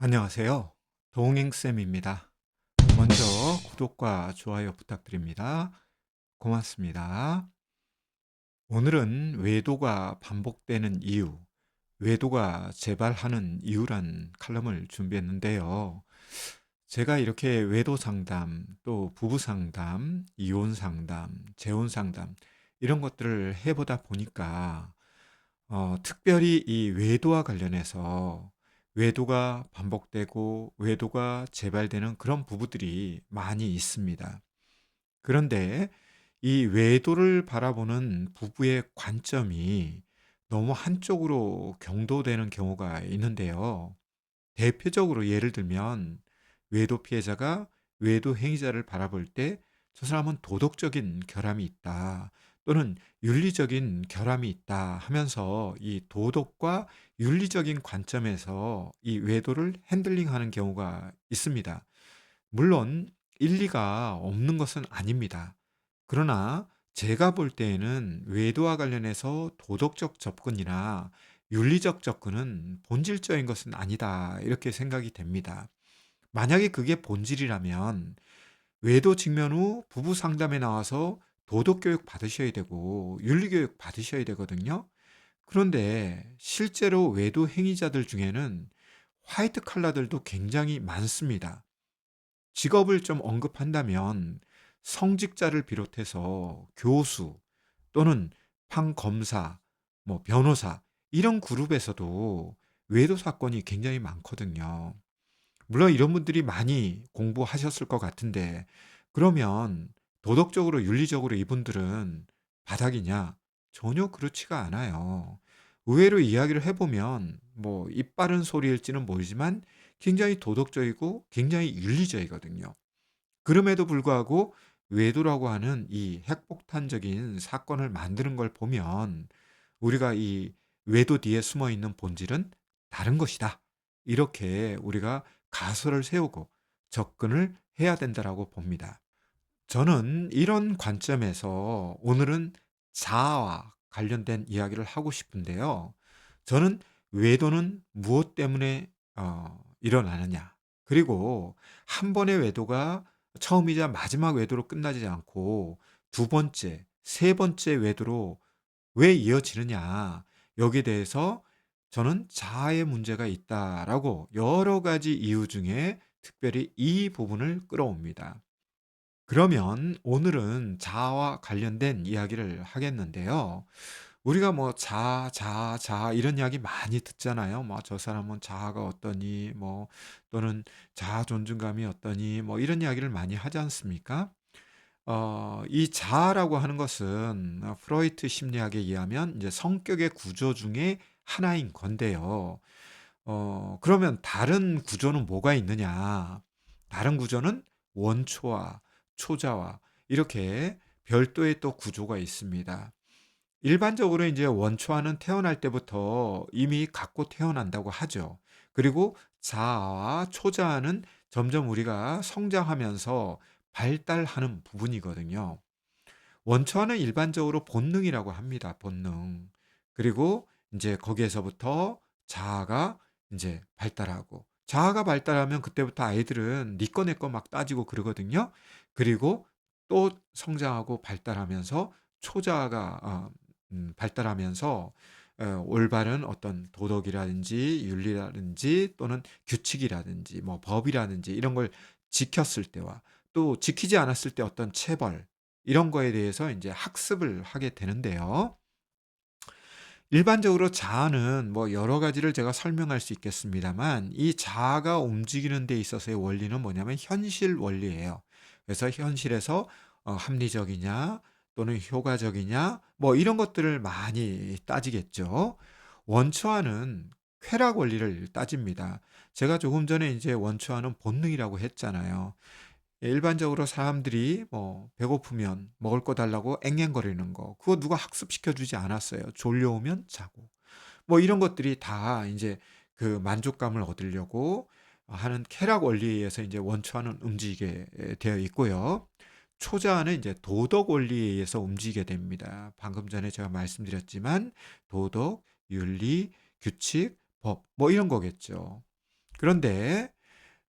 안녕하세요. 동행쌤입니다. 먼저 구독과 좋아요 부탁드립니다. 고맙습니다. 오늘은 외도가 반복되는 이유, 외도가 재발하는 이유란 칼럼을 준비했는데요. 제가 이렇게 외도 상담, 또 부부 상담, 이혼 상담, 재혼 상담, 이런 것들을 해보다 보니까 특별히 이 외도와 관련해서 외도가 반복되고 외도가 재발되는 그런 부부들이 많이 있습니다. 그런데 이 외도를 바라보는 부부의 관점이 너무 한쪽으로 경도되는 경우가 있는데요. 대표적으로 예를 들면 외도 피해자가 외도 행위자를 바라볼 때 저 사람은 도덕적인 결함이 있다 또는 윤리적인 결함이 있다 하면서 이 도덕과 윤리적인 관점에서 이 외도를 핸들링하는 경우가 있습니다. 물론 일리가 없는 것은 아닙니다. 그러나 제가 볼 때에는 외도와 관련해서 도덕적 접근이나 윤리적 접근은 본질적인 것은 아니다. 이렇게 생각이 됩니다. 만약에 그게 본질이라면 외도 직면 후 부부 상담에 나와서 도덕 교육 받으셔야 되고 윤리 교육 받으셔야 되거든요. 그런데 실제로 외도 행위자들 중에는 화이트 칼라들도 굉장히 많습니다. 직업을 좀 언급한다면 성직자를 비롯해서 교수 또는 판검사, 뭐 변호사 이런 그룹에서도 외도 사건이 굉장히 많거든요. 물론 이런 분들이 많이 공부하셨을 것 같은데 그러면 도덕적으로 윤리적으로 이분들은 바닥이냐? 전혀 그렇지가 않아요. 의외로 이야기를 해보면 뭐 입 바른 소리일지는 모르지만 굉장히 도덕적이고 굉장히 윤리적이거든요. 그럼에도 불구하고 외도라고 하는 이 핵폭탄적인 사건을 만드는 걸 보면 우리가 이 외도 뒤에 숨어 있는 본질은 다른 것이다. 이렇게 우리가 가설을 세우고 접근을 해야 된다라고 봅니다. 저는 이런 관점에서 오늘은 자아와 관련된 이야기를 하고 싶은데요. 저는 외도는 무엇 때문에 일어나느냐. 그리고 한 번의 외도가 처음이자 마지막 외도로 끝나지 않고 두 번째, 세 번째 외도로 왜 이어지느냐. 여기에 대해서 저는 자아의 문제가 있다라고 여러 가지 이유 중에 특별히 이 부분을 끌어옵니다. 그러면 오늘은 자아와 관련된 이야기를 하겠는데요. 우리가 뭐 자아 이런 이야기 많이 듣잖아요. 뭐 저 사람은 자아가 어떠니, 뭐 또는 자아 존중감이 어떠니, 뭐 이런 이야기를 많이 하지 않습니까? 이 자아라고 하는 것은 프로이트 심리학에 의하면 이제 성격의 구조 중에 하나인 건데요. 그러면 다른 구조는 뭐가 있느냐? 다른 구조는 원초와 초자와 이렇게 별도의 또 구조가 있습니다. 일반적으로 이제 원초와는 태어날 때부터 이미 갖고 태어난다고 하죠. 그리고 자아와 초자아는 점점 우리가 성장하면서 발달하는 부분이거든요. 원초와는 일반적으로 본능이라고 합니다. 본능. 그리고 인제 거기에서부터 자아가 인제 발달하고 자아가 발달하면 그때부터 아이들은 니 거 내 거 막 따지고 그러거든요. 그리고 또 성장하고 발달하면서 초자아가 발달하면서 올바른 어떤 도덕이라든지 윤리라든지 또는 규칙이라든지 뭐 법이라든지 이런 걸 지켰을 때와 또 지키지 않았을 때 어떤 체벌 이런 거에 대해서 인제 학습을 하게 되는데요. 일반적으로 자아는 뭐 여러 가지를 제가 설명할 수 있겠습니다만 이 자아가 움직이는 데 있어서의 원리는 뭐냐면 현실 원리예요. 그래서 현실에서 합리적이냐 또는 효과적이냐 뭐 이런 것들을 많이 따지겠죠. 원초와는 쾌락 원리를 따집니다. 제가 조금 전에 인제 원초와는 본능이라고 했잖아요. 일반적으로 사람들이 뭐 배고프면 먹을 거 달라고 앵앵거리는 거 그거 누가 학습시켜 주지 않았어요. 졸려오면 자고. 뭐 이런 것들이 다 인제 그 만족감을 얻으려고 하는 쾌락 원리에 의해서 인제 원초와는 움직이게 되어 있고요. 초자아는 인제 도덕 원리에 의해서 움직이게 됩니다. 방금 전에 제가 말씀드렸지만 도덕, 윤리, 규칙, 법 뭐 이런 거겠죠. 그런데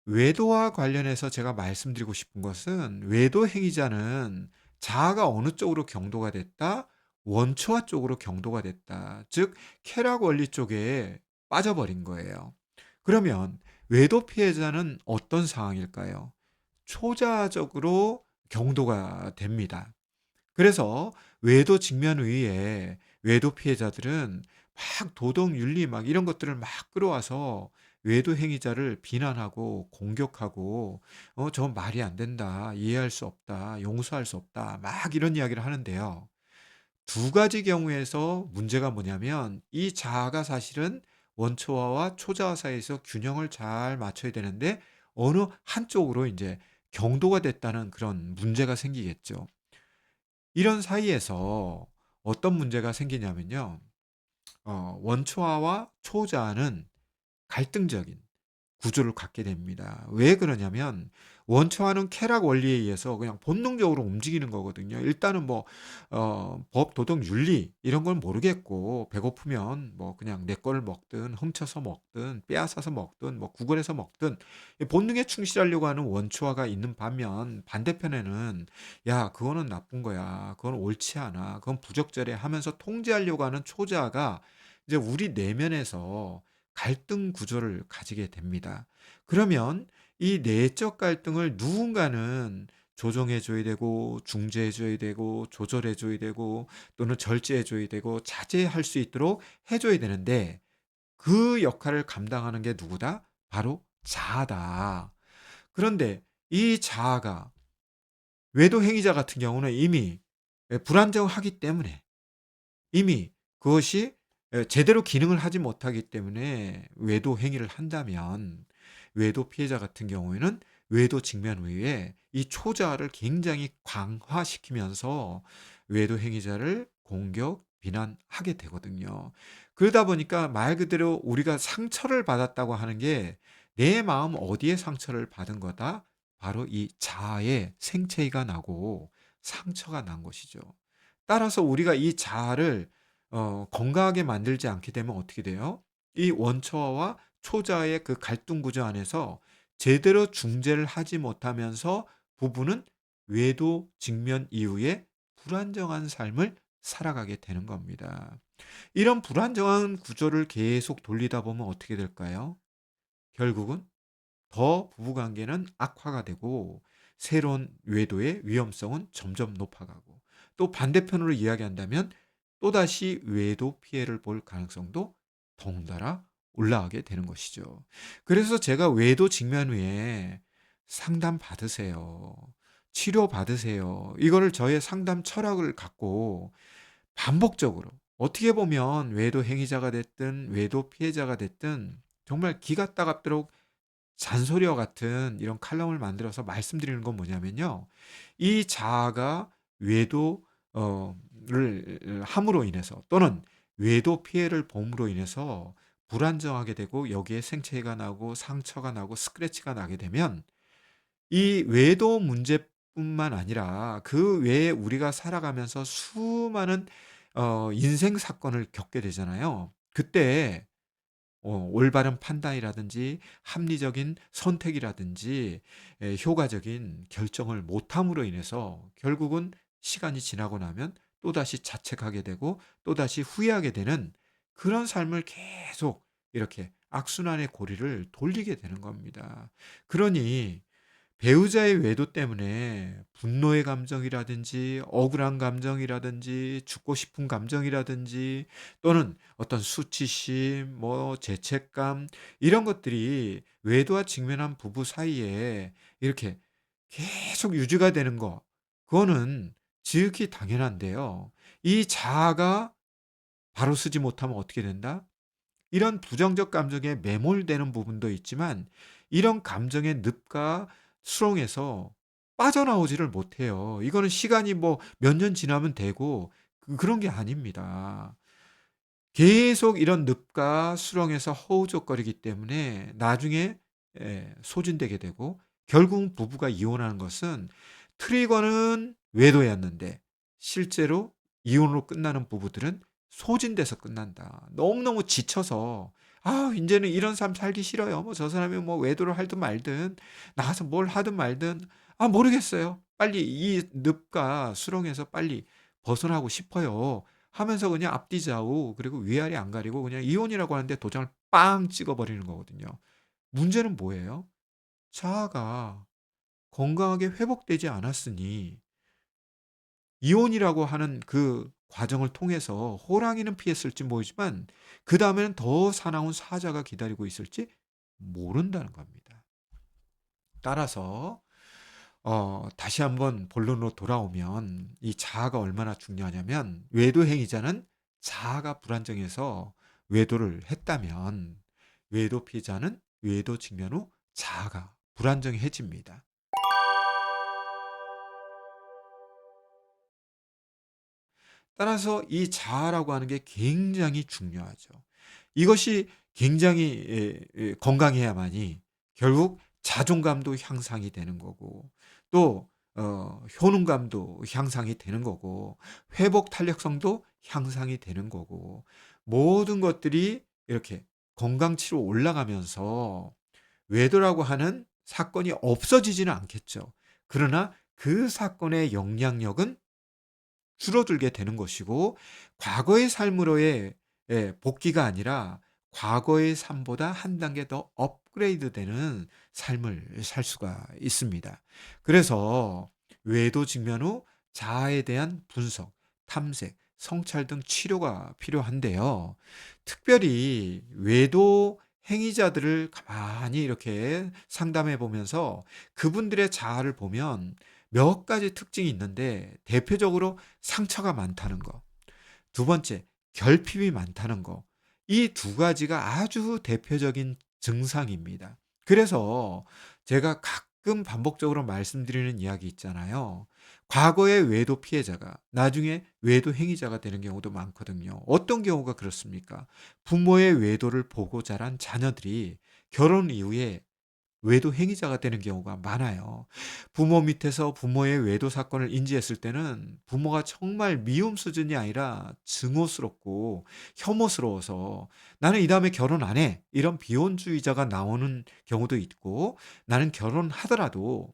외도와 관련해서 제가 말씀드리고 싶은 것은 외도 행위자는 자아가 어느 쪽으로 경도가 됐다? 원초와 쪽으로 경도가 됐다. 즉 쾌락 원리 쪽에 빠져버린 거예요. 그러면 외도 피해자는 어떤 상황일까요? 초자적으로 경도가 됩니다. 그래서 외도 직면의에 외도 피해자들은 막 도덕 윤리 막 이런 것들을 막 끌어와서 외도 행위자를 비난하고 공격하고 저 말이 안 된다. 이해할 수 없다. 용서할 수 없다. 막 이런 이야기를 하는데요. 두 가지 경우에서 문제가 뭐냐면 이 자아가 사실은 원초화와 초자아 사이에서 균형을 잘 맞춰야 되는데 어느 한쪽으로 이제 경도가 됐다는 그런 문제가 생기겠죠. 이런 사이에서 어떤 문제가 생기냐면요. 원초화와 초자아는 갈등적인 구조를 갖게 됩니다. 왜 그러냐면 원초화는 쾌락 원리에 의해서 그냥 본능적으로 움직이는 거거든요. 일단은 뭐 법, 도덕, 윤리 이런 건 모르겠고 배고프면 뭐 그냥 내 거를 먹든 훔쳐서 먹든 빼앗아서 먹든 뭐 구걸해서 먹든 이 본능에 충실하려고 하는 원초화가 있는 반면 반대편에는 야 그거는 나쁜 거야. 그건 옳지 않아. 그건 부적절해 하면서 통제하려고 하는 초자아가 이제 우리 내면에서 갈등 구조를 가지게 됩니다. 그러면 이 내적 갈등을 누군가는 조정해 줘야 되고 중재해 줘야 되고 조절해 줘야 되고 또는 절제해 줘야 되고 자제할 수 있도록 해 줘야 되는데 그 역할을 감당하는 게 누구다? 바로 자아다. 그런데 이 자아가 외도 행위자 같은 경우는 이미 불안정하기 때문에 이미 그것이 제대로 기능을 하지 못하기 때문에 외도 행위를 한다면 외도 피해자 같은 경우에는 외도 직면 후에 이 초자아를 굉장히 강화시키면서 외도 행위자를 공격, 비난하게 되거든요. 그러다 보니까 말 그대로 우리가 상처를 받았다고 하는 게 내 마음 어디에 상처를 받은 거다? 바로 이 자아의 생체가 나고 상처가 난 것이죠. 따라서 우리가 이 자아를 건강하게 만들지 않게 되면 어떻게 돼요? 이 원초와 초자의 그 갈등 구조 안에서 제대로 중재를 하지 못하면서 부부는 외도 직면 이후에 불안정한 삶을 살아가게 되는 겁니다. 이런 불안정한 구조를 계속 돌리다 보면 어떻게 될까요? 결국은 더 부부관계는 악화가 되고 새로운 외도의 위험성은 점점 높아가고 또 반대편으로 이야기한다면 또다시 외도 피해를 볼 가능성도 덩달아 올라가게 되는 것이죠. 그래서 제가 외도 직면 후에 상담 받으세요. 치료 받으세요. 이거를 저의 상담 철학을 갖고 반복적으로 어떻게 보면 외도 행위자가 됐든 외도 피해자가 됐든 정말 기가 따갑도록 잔소리와 같은 이런 칼럼을 만들어서 말씀드리는 건 뭐냐면요. 이 자아가 외도 를 함으로 인해서 또는 외도 피해를 범으로 인해서 불안정하게 되고 여기에 생체가 나고 상처가 나고 스크래치가 나게 되면 이 외도 문제뿐만 아니라 그 외에 우리가 살아가면서 수많은 인생 사건을 겪게 되잖아요. 그때 올바른 판단이라든지 합리적인 선택이라든지 효과적인 결정을 못함으로 인해서 결국은 시간이 지나고 나면 또다시 자책하게 되고 또다시 후회하게 되는 그런 삶을 계속 이렇게 악순환의 고리를 돌리게 되는 겁니다. 그러니 배우자의 외도 때문에 분노의 감정이라든지 억울한 감정이라든지 죽고 싶은 감정이라든지 또는 어떤 수치심, 뭐 죄책감 이런 것들이 외도와 직면한 부부 사이에 이렇게 계속 유지가 되는 거 그거는 지극히 당연한데요. 이 자아가 바로 서지 못하면 어떻게 된다? 이런 부정적 감정에 매몰되는 부분도 있지만 이런 감정의 늪과 수렁에서 빠져나오지를 못해요. 이거는 시간이 뭐 몇 년 지나면 되고 그런 게 아닙니다. 계속 이런 늪과 수렁에서 허우적거리기 때문에 나중에 소진되게 되고 결국 부부가 이혼하는 것은 트리거는 외도였는데 실제로 이혼으로 끝나는 부부들은 소진돼서 끝난다. 너무너무 지쳐서 '아 인제는 이런 삶 살기 싫어요.' 뭐 저 사람이 뭐 외도를 하든 말든 나가서 뭘 하든 말든 '아 모르겠어요. 빨리 이 늪과 수렁에서 빨리 벗어나고 싶어요.' 하면서 그냥 앞뒤 좌우 그리고 위아래 안 가리고 그냥 이혼이라고 하는데 도장을 빵 찍어 버리는 거거든요. 문제는 뭐예요? 자아가 건강하게 회복되지 않았으니 이혼이라고 하는 그 과정을 통해서 호랑이는 피했을지 모르지만 그다음에는 더 사나운 사자가 기다리고 있을지 모른다는 겁니다. 따라서 다시 한번 본론으로 돌아오면 이 자아가 얼마나 중요하냐면 외도 행위자는 자아가 불안정해서 외도를 했다면 외도 피해자는 외도 직면 후 자아가 불안정해집니다. 따라서 이 자아라고 하는 게 굉장히 중요하죠. 이것이 굉장히 건강해야만이 결국 자존감도 향상이 되는 거고 또 효능감도 향상이 되는 거고 회복 탄력성도 향상이 되는 거고 모든 것들이 이렇게 건강치로 올라가면서 외도라고 하는 사건이 없어지지는 않겠죠. 그러나 그 사건의 영향력은 줄어들게 되는 것이고 과거의 삶으로의 복귀가 아니라 과거의 삶보다 한 단계 더 업그레이드되는 삶을 살 수가 있습니다. 그래서 외도 직면 후 자아에 대한 분석, 탐색, 성찰 등 치료가 필요한데요. 특별히 외도 행위자들을 가만히 이렇게 상담해 보면서 그분들의 자아를 보면 몇 가지 특징이 있는데 대표적으로 상처가 많다는 거. 두 번째, 결핍이 많다는 거. 이 두 가지가 아주 대표적인 증상입니다. 그래서 제가 가끔 반복적으로 말씀드리는 이야기 있잖아요. 과거의 외도 피해자가 나중에 외도 행위자가 되는 경우도 많거든요. 어떤 경우가 그렇습니까? 부모의 외도를 보고 자란 자녀들이 결혼 이후에 외도 행위자가 되는 경우가 많아요. 부모 밑에서 부모의 외도 사건을 인지했을 때는 부모가 정말 미움 수준이 아니라 증오스럽고 혐오스러워서 '나는 이 다음에 결혼 안 해.' 이런 비혼주의자가 나오는 경우도 있고 나는 결혼하더라도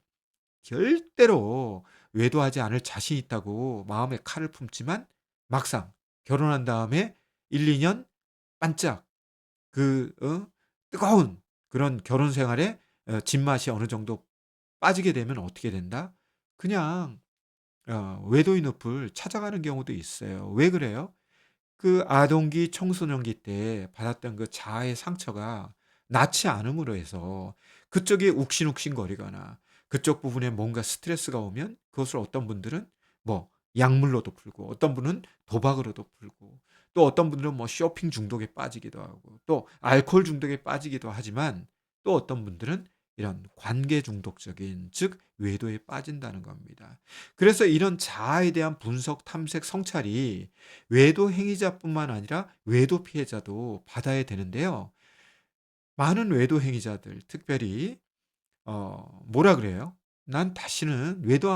절대로 외도하지 않을 자신이 있다고 마음에 칼을 품지만 막상 결혼한 다음에 1-2년 반짝 뜨거운 그런 결혼 생활에 진맛이 어느 정도 빠지게 되면 어떻게 된다? 그냥 외도인 늪을 찾아가는 경우도 있어요. 왜 그래요? 그 아동기, 청소년기 때 받았던 그 자아의 상처가 낫지 않음으로 해서 그쪽이 욱신욱신거리거나 그쪽 부분에 뭔가 스트레스가 오면 그것을 어떤 분들은 뭐 약물로도 풀고 어떤 분은 도박으로도 풀고 또 어떤 분들은 뭐 쇼핑 중독에 빠지기도 하고 또 알코올 중독에 빠지기도 하지만 또 어떤 분들은 이런 관계 중독적인 즉 외도에 빠진다는 겁니다. 그래서 이런 자아에 대한 분석, 탐색, 성찰이 외도 행위자뿐만 아니라 외도 피해자도 받아야 되는데요. 많은 외도 행위자들 특별히 뭐라 그래요? "난 다시는 외도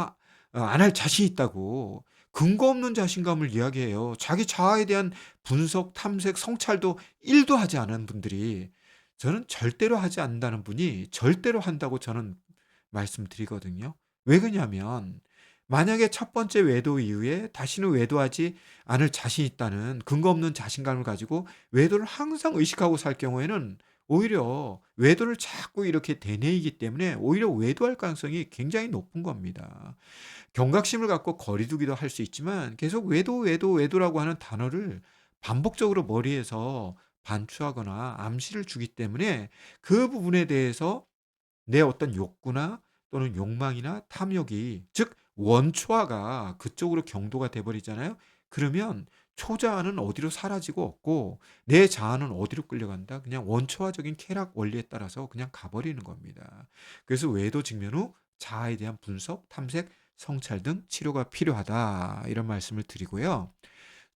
안 할 자신이 있다."고 근거 없는 자신감을 이야기해요. 자기 자아에 대한 분석, 탐색, 성찰도 1도 하지 않은 분들이 저는 절대로 하지 않는다는 분이 절대로 한다고 저는 말씀드리거든요. 왜 그러냐면 만약에 첫 번째 외도 이후에 다시는 외도하지 않을 자신이 있다는 근거 없는 자신감을 가지고 외도를 항상 의식하고 살 경우에는 오히려 외도를 자꾸 이렇게 되뇌이기 때문에 오히려 외도할 가능성이 굉장히 높은 겁니다. 경각심을 갖고 거리 두기도 할 수 있지만 계속 외도, 외도, 외도라고 하는 단어를 반복적으로 머리에서 반추하거나 암시를 주기 때문에 그 부분에 대해서 내 어떤 욕구나 또는 욕망이나 탐욕이 즉 원초화가 그쪽으로 경도가 돼 버리잖아요. 그러면 초자아는 어디로 사라지고 없고 내 자아는 어디로 끌려간다? 그냥 원초화적인 쾌락 원리에 따라서 그냥 가 버리는 겁니다. 그래서 외도 직면 후 자아에 대한 분석, 탐색, 성찰 등 치료가 필요하다. 이런 말씀을 드리고요.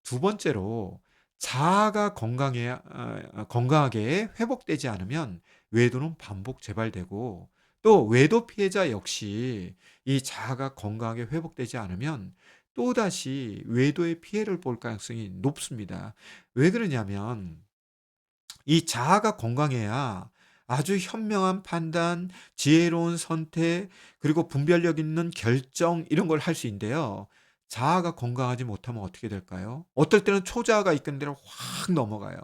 두 번째로 자아가 건강하게 회복되지 않으면 외도는 반복 재발되고 또 외도 피해자 역시 이 자아가 건강하게 회복되지 않으면 또다시 외도의 피해를 볼 가능성이 높습니다. 왜 그러냐면 이 자아가 건강해야 아주 현명한 판단, 지혜로운 선택, 그리고 분별력 있는 결정 이런 걸 할 수 있는데요. 자아가 건강하지 못하면 어떻게 될까요? 어떨 때는 초자아가 이끄는 대로 확 넘어가요.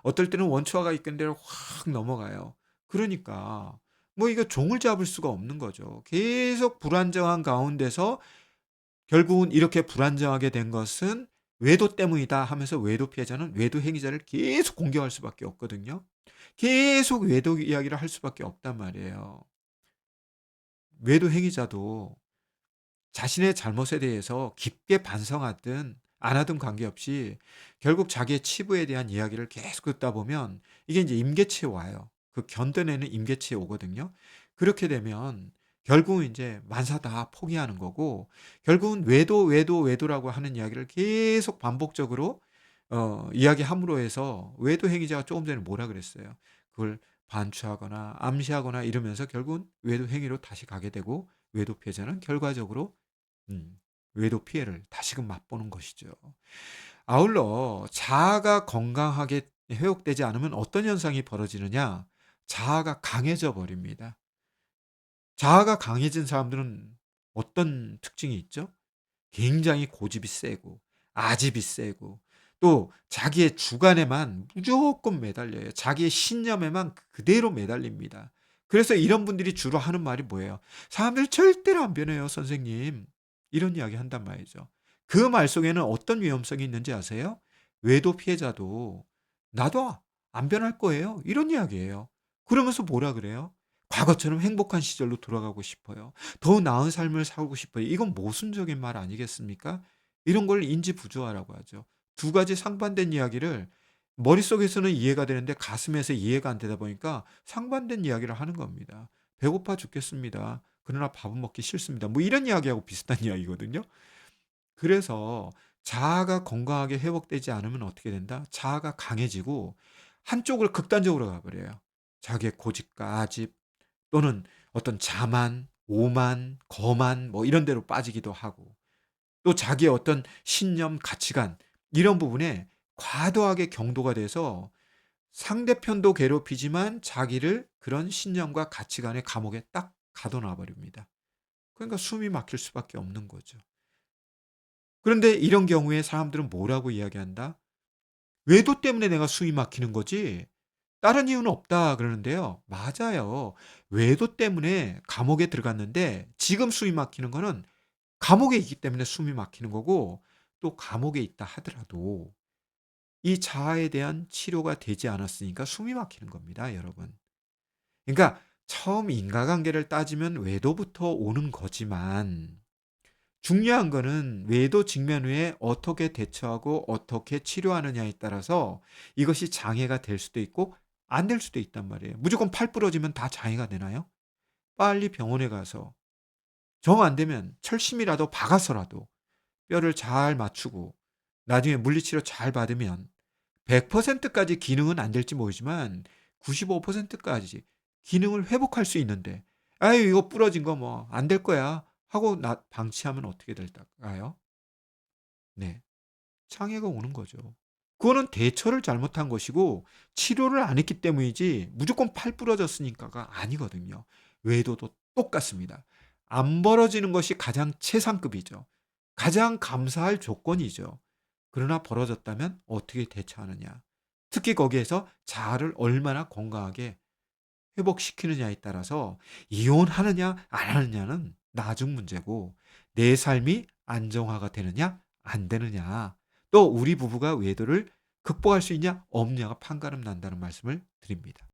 어떨 때는 원초아가 이끄는 대로 확 넘어가요. 그러니까 뭐 이거 종을 잡을 수가 없는 거죠. 계속 불안정한 가운데서 결국은 이렇게 불안정하게 된 것은 외도 때문이다 하면서 외도 피해자는 외도 행위자를 계속 공격할 수밖에 없거든요. 계속 외도 이야기를 할 수밖에 없단 말이에요. 외도 행위자도 자신의 잘못에 대해서 깊게 반성하든 안 하든 관계없이 결국 자기의 치부에 대한 이야기를 계속 듣다 보면 이게 이제 임계치에 와요. 그 견뎌내는 임계치에 오거든요. 그렇게 되면 결국은 이제 만사 다 포기하는 거고 결국은 외도, 외도, 외도라고 하는 이야기를 계속 반복적으로 이야기함으로 해서 외도 행위자가 조금 전에 뭐라 그랬어요. 그걸 반추하거나 암시하거나 이러면서 결국은 외도 행위로 다시 가게 되고 외도 피해자는 결과적으로 음 외도 피해를 다시금 맛보는 것이죠. 아울러 자아가 건강하게 회복되지 않으면 어떤 현상이 벌어지느냐? 자아가 강해져 버립니다. 자아가 강해진 사람들은 어떤 특징이 있죠? 굉장히 고집이 세고 아집이 세고 또 자기의 주관에만 무조건 매달려요. 자기의 신념에만 그대로 매달립니다. 그래서 이런 분들이 주로 하는 말이 뭐예요? "사람들 절대로 안 변해요, 선생님." 이런 이야기 한단 말이죠. 그 말 속에는 어떤 위험성이 있는지 아세요? 외도 피해자도 "나도 안 변할 거예요." 이런 이야기예요. 그러면서 뭐라 그래요? 과거처럼 행복한 시절로 돌아가고 싶어요. 더 나은 삶을 살고 싶어요. 이건 모순적인 말 아니겠습니까? 이런 걸 인지부조화라고 하죠. 두 가지 상반된 이야기를 머릿속에서는 이해가 되는데 가슴에서 이해가 안 되다 보니까 상반된 이야기를 하는 겁니다. "배고파 죽겠습니다. 그러나 밥은 먹기 싫습니다." 뭐 이런 이야기하고 비슷한 이야기거든요. 그래서 자아가 건강하게 회복되지 않으면 어떻게 된다? 자아가 강해지고 한쪽으로 극단적으로 가 버려요. 자기의 고집과 아집 또는 어떤 자만, 오만, 거만 뭐 이런 데로 빠지기도 하고 또 자기의 어떤 신념, 가치관 이런 부분에 과도하게 경도가 돼서 상대편도 괴롭히지만 자기를 그런 신념과 가치관의 감옥에 딱 가둬 놔 버립니다. 그러니까 숨이 막힐 수밖에 없는 거죠. 그런데 이런 경우에 사람들은 뭐라고 이야기한다? "외도 때문에 내가 숨이 막히는 거지 다른 이유는 없다." 그러는데요. 맞아요. 외도 때문에 감옥에 들어갔는데 지금 숨이 막히는 거는 감옥에 있기 때문에 숨이 막히는 거고 또 감옥에 있다 하더라도 이 자아에 대한 치료가 되지 않았으니까 숨이 막히는 겁니다, 여러분. 그러니까 처음 인과관계를 따지면 외도부터 오는 거지만 중요한 거는 외도 직면 후에 어떻게 대처하고 어떻게 치료하느냐에 따라서 이것이 장애가 될 수도 있고 안 될 수도 있단 말이에요. 무조건 팔 부러지면 다 장애가 되나요? 빨리 병원에 가서 정 안 되면 철심이라도 박아서라도 뼈를 잘 맞추고 나중에 물리치료 잘 받으면 100% 까지 기능은 안 될지 모르지만 95% 까지 기능을 회복할 수 있는데 "아유 이거 부러진 거 뭐 안 될 거야." 하고 방치하면 어떻게 될까요? 네. 장애가 오는 거죠. 그거는 대처를 잘못한 것이고 치료를 안 했기 때문이지 무조건 팔 부러졌으니까가 아니거든요. 외도도 똑같습니다. 안 벌어지는 것이 가장 최상급이죠. 가장 감사할 조건이죠. 그러나 벌어졌다면 어떻게 대처하느냐. 특히 거기에서 자아를 얼마나 건강하게 회복시키느냐에 따라서 이혼하느냐 안 하느냐는 나중 문제고 내 삶이 안정화가 되느냐 안 되느냐 또 우리 부부가 외도를 극복할 수 있냐 없냐가 판가름 난다는 말씀을 드립니다.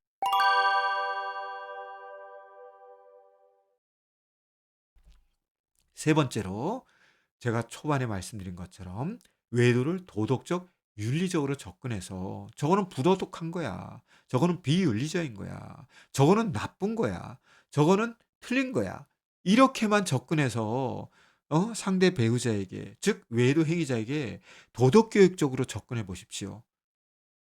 세 번째로 제가 초반에 말씀드린 것처럼 외도를 도덕적, 윤리적으로 접근해서 "저거는 부도덕한 거야. 저거는 비윤리적인 거야. 저거는 나쁜 거야. 저거는 틀린 거야." 이렇게만 접근해서 상대 배우자에게 즉 외도 행위자에게 도덕 교육적으로 접근해 보십시오.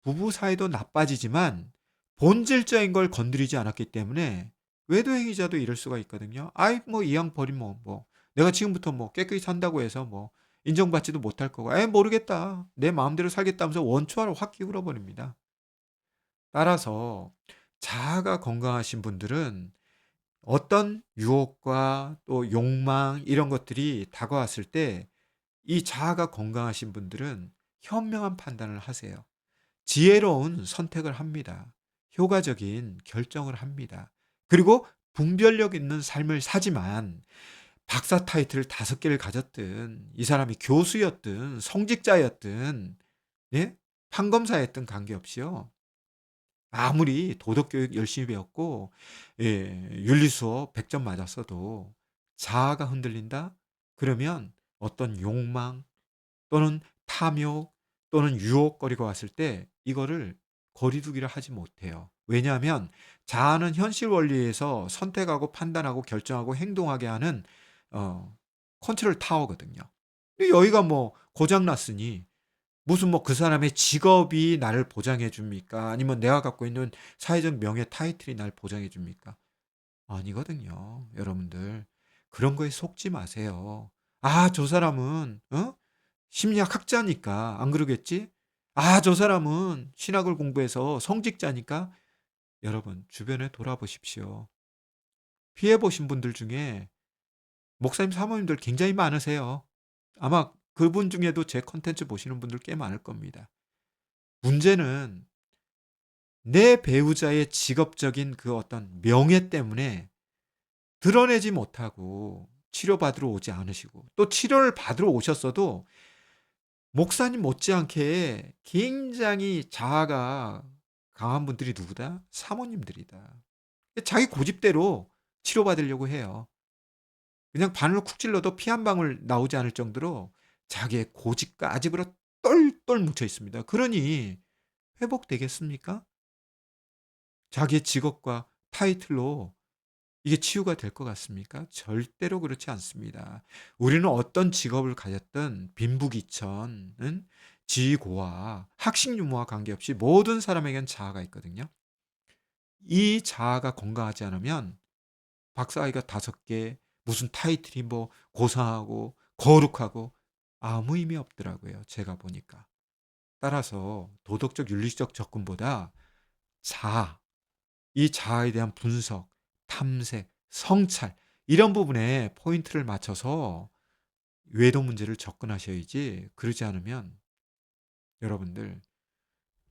부부 사이도 나빠지지만 본질적인 걸 건드리지 않았기 때문에 외도 행위자도 이럴 수가 있거든요. "아이 뭐 이 양 버리면 뭐 내가 지금부터 뭐 깨끗이 산다고 해서 뭐 인정받지도 못할 거고 에이 모르겠다. 내 마음대로 살겠다." 하면서 원초화를 확 기울어 버립니다. 따라서 자아가 건강하신 분들은 어떤 유혹과 또 욕망 이런 것들이 다가왔을 때 이 자아가 건강하신 분들은 현명한 판단을 하세요. 지혜로운 선택을 합니다. 효과적인 결정을 합니다. 그리고 분별력 있는 삶을 사지만 박사 타이틀 5개를 가졌든 이 사람이 교수였든 성직자였든 예? 판검사였든 관계없이요. 아무리 도덕 교육 열심히 배웠고 윤리수업 100점 맞았어도 자아가 흔들린다? 그러면 어떤 욕망 또는 탐욕 또는 유혹거리가 왔을 때 이거를 거리두기를 하지 못해요. 왜냐하면 자아는 현실 원리에서 선택하고 판단하고 결정하고 행동하게 하는 어 컨트롤 타워거든요. 근데 여기가 뭐 고장 났으니 무슨 뭐 그 사람의 직업이 나를 보장해 줍니까? 아니면 내가 갖고 있는 사회적 명예 타이틀이 날 보장해 줍니까? 아니거든요. 여러분들. 그런 거에 속지 마세요. '아 저 사람은 심리학 학자니까 안 그러겠지? 아 저 사람은 신학을 공부해서 성직자니까.' 여러분 주변에 돌아보십시오. 피해 보신 분들 중에 목사님, 사모님들 굉장히 많으세요. 아마 그분 중에도 제 콘텐츠 보시는 분들 꽤 많을 겁니다. 문제는 내 배우자의 직업적인 그 어떤 명예 때문에 드러내지 못하고 치료받으러 오지 않으시고 또 치료를 받으러 오셨어도 목사님 못지않게 굉장히 자아가 강한 분들이 누구다? 사모님들이다. 자기 고집대로 치료받으려고 해요. 그냥 바늘로 쿡 찔러도 피 한 방울 나오지 않을 정도로 자기의 고집과 아집으로 똘똘 뭉쳐 있습니다. 그러니 회복되겠습니까? 자기의 직업과 타이틀로 이게 치유가 될 것 같습니까? 절대로 그렇지 않습니다. 우리는 어떤 직업을 가졌든 빈부귀천은 지위고와 학식 유무와 관계없이 모든 사람에겐 자아가 있거든요. 이 자아가 건강하지 않으면 박사학위가 5개 무슨 타이틀이 뭐 고상하고 거룩하고 아무 의미 없더라고요, 제가 보니까. 따라서 도덕적 윤리적 접근보다 자아, 이 자아에 대한 분석, 탐색, 성찰 이런 부분에 포인트를 맞춰서 외도 문제를 접근하셔야지 그러지 않으면 여러분들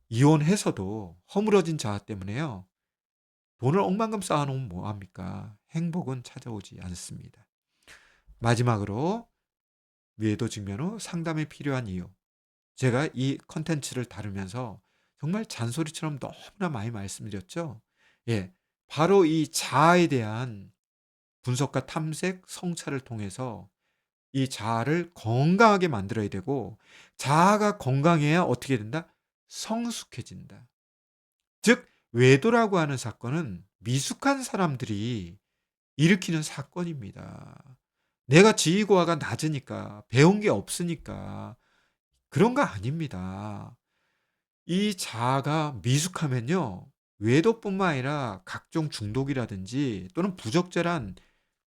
이혼해서도 허물어진 자아 때문에요. 돈을 억만금 쌓아 놓으면 뭐 합니까? 행복은 찾아오지 않습니다. 마지막으로 외도 직면 후 상담이 필요한 이유. 제가 이 컨텐츠를 다루면서 정말 잔소리처럼 너무나 많이 말씀드렸죠. 예. 바로 이 자아에 대한 분석과 탐색, 성찰을 통해서 이 자아를 건강하게 만들어야 되고 자아가 건강해야 어떻게 된다? 성숙해진다. 즉 외도라고 하는 사건은 미숙한 사람들이 일으키는 사건입니다. 내가 지위고하가 낮으니까 배운 게 없으니까 그런 거 아닙니다. 이 자아가 미숙하면요. 외도뿐만 아니라 각종 중독이라든지 또는 부적절한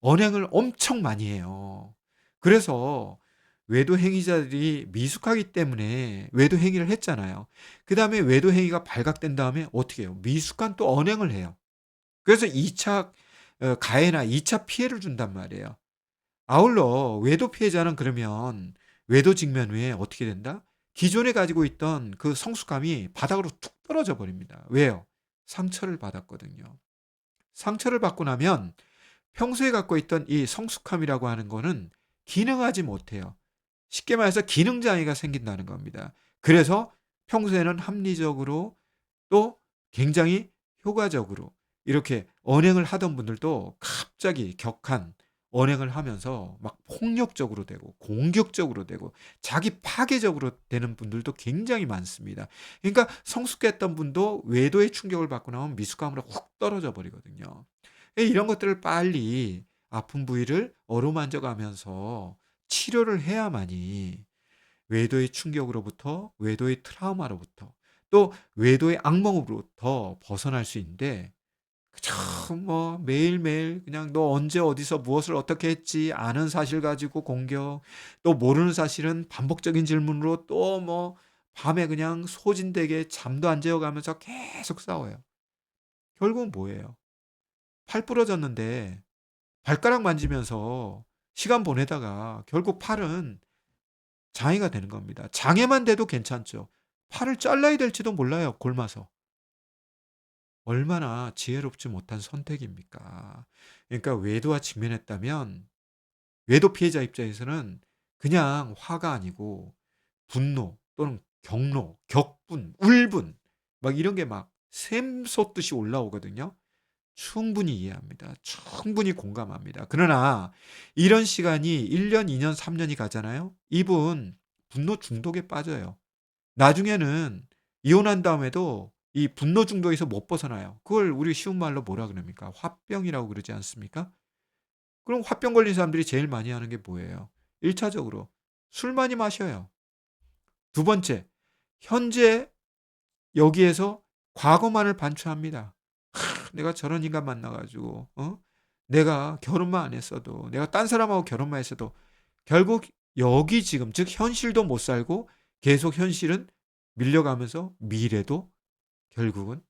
언행을 엄청 많이 해요. 그래서 외도 행위자들이 미숙하기 때문에 외도 행위를 했잖아요. 그다음에 외도 행위가 발각된 다음에 어떻게 해요? 미숙한 또 언행을 해요. 그래서 2차 가해나 2차 피해를 준단 말이에요. 아울러 외도 피해자는 그러면 외도 직면 후에 어떻게 된다? 기존에 가지고 있던 그 성숙함이 바닥으로 툭 떨어져 버립니다. 왜요? 상처를 받았거든요. 상처를 받고 나면 평소에 갖고 있던 이 성숙함이라고 하는 거는 기능하지 못해요. 쉽게 말해서 기능 장애가 생긴다는 겁니다. 그래서 평소에는 합리적으로 또 굉장히 효과적으로 이렇게 언행을 하던 분들도 갑자기 격한 언행을 하면서 막 폭력적으로 되고 공격적으로 되고 자기 파괴적으로 되는 분들도 굉장히 많습니다. 그러니까 성숙했던 분도 외도의 충격을 받고 나면 미숙함으로 훅 떨어져 버리거든요. 이런 것들을 빨리 아픈 부위를 어루만져 가면서 치료를 해야만이 외도의 충격으로부터 외도의 트라우마로부터 또 외도의 악몽으로부터 벗어날 수 있는데 참 뭐 매일매일 그냥 "너 언제 어디서 무엇을 어떻게 했지?" 아는 사실 가지고 공격, 또 모르는 사실은 반복적인 질문으로 또 뭐 밤에 그냥 소진되게 잠도 안 재워 가면서 계속 싸워요. 결국은 뭐예요? 팔 부러졌는데 발가락 만지면서 시간 보내다가 결국 팔은 장애가 되는 겁니다. 장애만 돼도 괜찮죠. 팔을 잘라야 될지도 몰라요, 골마서. 얼마나 지혜롭지 못한 선택입니까? 그러니까 외도와 직면했다면 외도 피해자 입장에서는 그냥 화가 아니고 분노 또는 경로, 격분, 울분 막 이런 게 막 샘솟듯이 올라오거든요. 충분히 이해합니다. 충분히 공감합니다. 그러나 이런 시간이 1 년, 2 년, 3 년이 가잖아요. 이분 분노 중독에 빠져요. 나중에는 이혼한 다음에도 이 분노 중독에서 못 벗어나요. 그걸 우리 쉬운 말로 뭐라 그럽니까? 화병이라고 그러지 않습니까? 그럼 화병 걸린 사람들이 제일 많이 하는 게 뭐예요? 1 차적으로 술 많이 마셔요. 두 번째, 현재 여기에서 과거만을 반추합니다. '내가 저런 인간 만나 가지고 내가 결혼만 안 했어도 내가 딴 사람하고 결혼만 했어도' 결국 여기 지금 즉 현실도 못 살고 계속 현실은 밀려가면서 미래도 결국은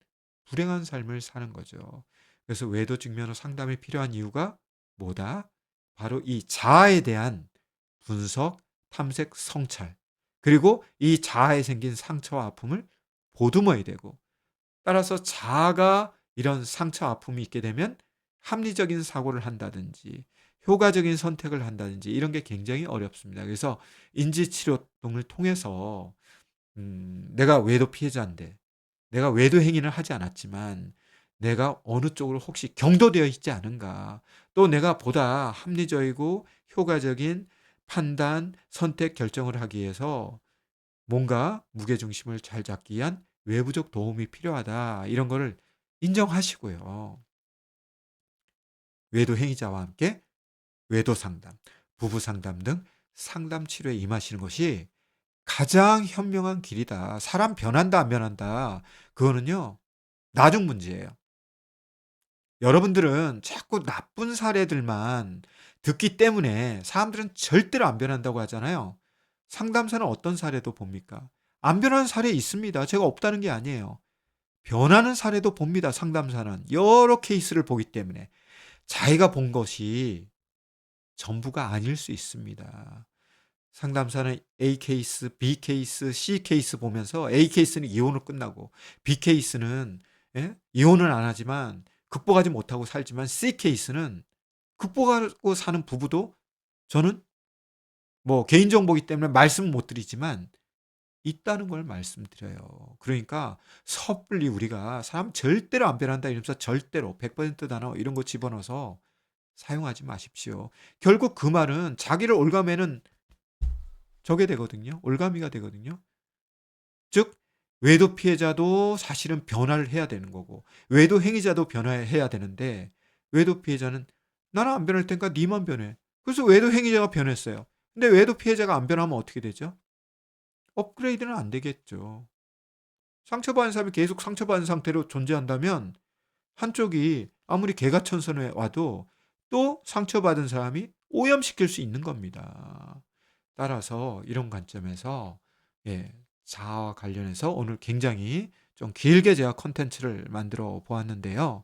불행한 삶을 사는 거죠. 그래서 외도 직면허 상담이 필요한 이유가 뭐다? 바로 이 자아에 대한 분석, 탐색, 성찰. 그리고 이 자아에 생긴 상처와 아픔을 보듬어야 되고 따라서 자아가 이런 상처 아픔이 있게 되면 합리적인 사고를 한다든지 효과적인 선택을 한다든지 이런 게 굉장히 어렵습니다. 그래서 인지치료 등을 통해서 내가 외도 피해자인데 내가 외도 행위를 하지 않았지만 내가 어느 쪽으로 혹시 경도되어 있지 않은가. 또 내가 보다 합리적이고 효과적인 판단, 선택, 결정을 하기 위해서 뭔가 무게중심을 잘 잡기 위한 외부적 도움이 필요하다. 이런 거를 인정하시고요. 외도 행위자와 함께 외도 상담, 부부 상담 등 상담 치료에 임하시는 것이 가장 현명한 길이다. 사람 변한다, 안 변한다. 그거는요, 나중 문제예요. 여러분들은 자꾸 나쁜 사례들만 듣기 때문에 사람들은 절대로 안 변한다고 하잖아요. 상담사는 어떤 사례도 봅니까? 안 변하는 사례 있습니다. 제가 없다는 게 아니에요. 변하는 사례도 봅니다, 상담사는. 여러 케이스를 보기 때문에. 자기가 본 것이 전부가 아닐 수 있습니다. 상담사는 A 케이스, B 케이스, C 케이스 보면서 A 케이스는 이혼으로 끝나고 B 케이스는 예? 이혼은 안 하지만 극복하지 못하고 살지만 C 케이스는 극복하고 사는 부부도 저는 뭐 개인정보이기 때문에 말씀은 못 드리지만 있다는 걸 말씀드려요. 그러니까 섣불리 우리가 "사람 절대로 안 변한다." 이러면서 절대로 100% 단어 이런 거 집어넣어서 사용하지 마십시오. 결국 그 말은 자기를 옭아매는 저게 되거든요. 올가미가 되거든요. 즉 외도 피해자도 사실은 변화를 해야 되는 거고 외도 행위자도 변화해야 되는데 외도 피해자는 "나는 안 변할 테니까 니만 변해." 그래서 외도 행위자가 변했어요. 근데 외도 피해자가 안 변하면 어떻게 되죠? 업그레이드는 안 되겠죠. 상처받은 사람이 계속 상처받은 상태로 존재한다면 한쪽이 아무리 개가천선해 와도 또 상처받은 사람이 오염시킬 수 있는 겁니다. 따라서 이런 관점에서 예 자아와 관련해서 오늘 굉장히 좀 길게 제가 콘텐츠를 만들어 보았는데요.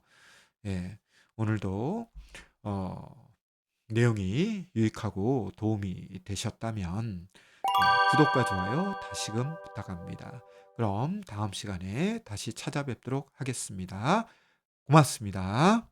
예. 오늘도 어 내용이 유익하고 도움이 되셨다면 구독과 좋아요 다시금 부탁합니다. 그럼 다음 시간에 다시 찾아뵙도록 하겠습니다. 고맙습니다.